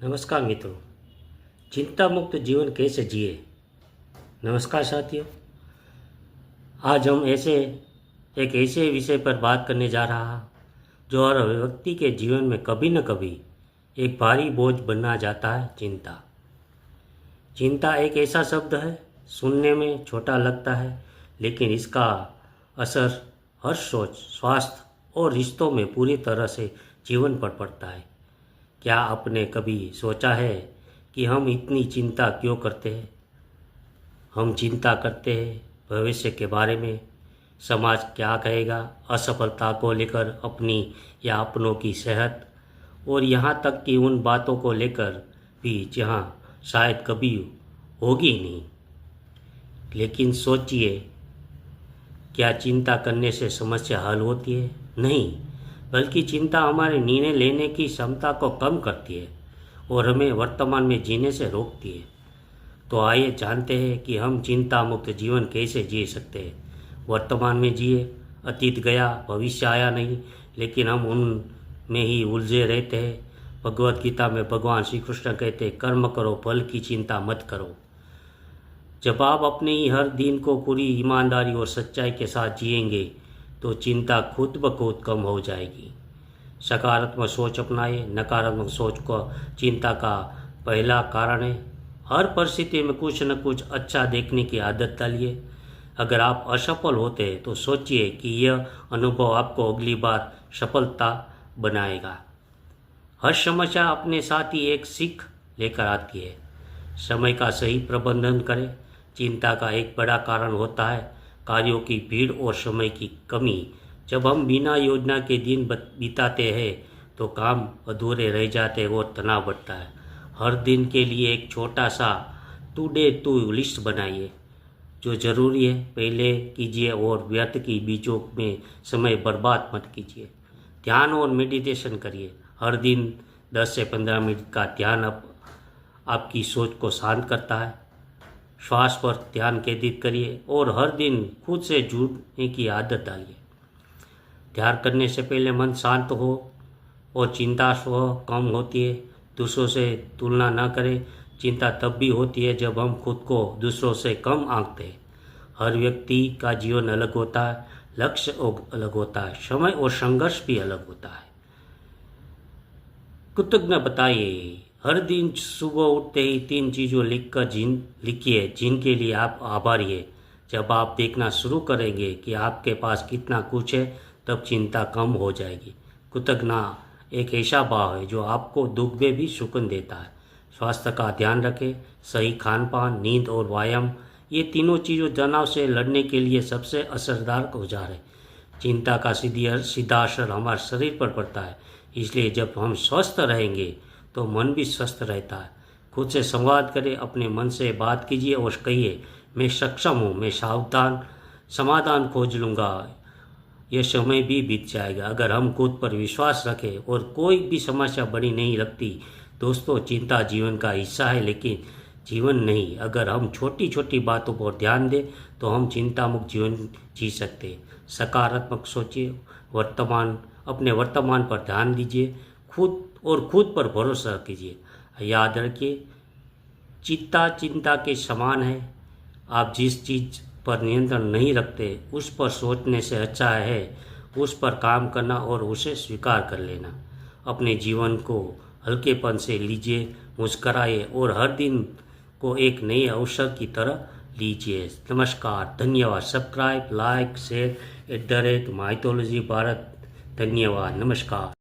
नमस्कार मित्रों, चिंता मुक्त जीवन कैसे जिए। नमस्कार साथियों, आज हम एक ऐसे विषय पर बात करने जा रहा जो हर व्यक्ति के जीवन में कभी न कभी एक भारी बोझ बनना जाता है। चिंता एक ऐसा शब्द है, सुनने में छोटा लगता है, लेकिन इसका असर हर सोच, स्वास्थ्य और रिश्तों में पूरी तरह से जीवन पर पड़ता है। क्या आपने कभी सोचा है कि हम इतनी चिंता क्यों करते हैं? हम चिंता करते हैं भविष्य के बारे में, समाज क्या कहेगा, असफलता को लेकर, अपनी या अपनों की सेहत, और यहाँ तक कि उन बातों को लेकर भी जहाँ शायद कभी होगी ही नहीं। लेकिन सोचिए, क्या चिंता करने से समस्या हल होती है? नहीं, बल्कि चिंता हमारे निर्णय लेने की क्षमता को कम करती है और हमें वर्तमान में जीने से रोकती है। तो आइए जानते हैं कि हम चिंता मुक्त जीवन कैसे जी सकते हैं। वर्तमान में जिए, अतीत गया, भविष्य आया नहीं, लेकिन हम उनमें ही उलझे रहते हैं। भगवत गीता में भगवान श्री कृष्ण कहते हैं, कर्म करो, फल की चिंता मत करो। जब आप अपने ही हर दिन को पूरी ईमानदारी और सच्चाई के साथ जिएंगे तो चिंता खुद ब खुद कम हो जाएगी। सकारात्मक सोच अपनाइए। नकारात्मक सोच को चिंता का पहला कारण है। हर परिस्थिति में कुछ न कुछ अच्छा देखने की आदत डालिए। अगर आप असफल होते हैं तो सोचिए कि यह अनुभव आपको अगली बार सफलता बनाएगा। हर समस्या अपने साथ ही एक सीख लेकर आती है। समय का सही प्रबंधन करें। चिंता का एक बड़ा कारण होता है कार्यों की भीड़ और समय की कमी। जब हम बिना योजना के दिन बिताते हैं तो काम अधूरे रह जाते हैं और तनाव बढ़ता है। हर दिन के लिए एक छोटा सा टू डे टू लिस्ट बनाइए। जो ज़रूरी है पहले कीजिए और व्यर्थ की बीचों में समय बर्बाद मत कीजिए। ध्यान और मेडिटेशन करिए। हर दिन 10 से 15 मिनट का ध्यान आपकी सोच को शांत करता है। श्वास पर ध्यान केंद्रित करिए और हर दिन खुद से जुड़ने की आदत डालिए। ध्यान करने से पहले मन शांत हो और चिंता स्व कम होती है। दूसरों से तुलना न करें। चिंता तब भी होती है जब हम खुद को दूसरों से कम आंकते हैं। हर व्यक्ति का जीवन अलग होता है, लक्ष्य अलग होता है, समय और संघर्ष भी अलग होता है। कृतज्ञ बताइए। हर दिन सुबह उठते ही 3 चीज़ों लिखिए जिनके लिए आप आभारी हैं। जब आप देखना शुरू करेंगे कि आपके पास कितना कुछ है, तब चिंता कम हो जाएगी। कृतज्ञता एक ऐसा भाव है जो आपको दुख में भी सुकून देता है। स्वास्थ्य का ध्यान रखें। सही खान पान, नींद और व्यायाम, ये तीनों चीज़ों तनाव से लड़ने के लिए सबसे असरदार औजार है। चिंता का सीधा असर हमारे शरीर पर पड़ता है, इसलिए जब हम स्वस्थ रहेंगे तो मन भी स्वस्थ रहता है। खुद से संवाद करें। अपने मन से बात कीजिए और कहिए, मैं सक्षम हूँ, मैं समाधान खोज लूँगा, यह समय भी बीत जाएगा। अगर हम खुद पर विश्वास रखें और कोई भी समस्या बड़ी नहीं लगती। दोस्तों, चिंता जीवन का हिस्सा है लेकिन जीवन नहीं। अगर हम छोटी छोटी बातों पर ध्यान दें तो हम चिंता मुक्त जीवन जी सकते हैं। सकारात्मक सोचिए। अपने वर्तमान पर ध्यान दीजिए। खुद पर भरोसा कीजिए। याद रखिए, चिंता के समान है। आप जिस चीज़ पर नियंत्रण नहीं रखते उस पर सोचने से अच्छा है उस पर काम करना और उसे स्वीकार कर लेना। अपने जीवन को हल्केपन से लीजिए, मुस्कराइए और हर दिन को एक नए अवसर की तरह लीजिए। नमस्कार, धन्यवाद। Subscribe, like, share @ mythology Bharat. धन्यवाद, नमस्कार।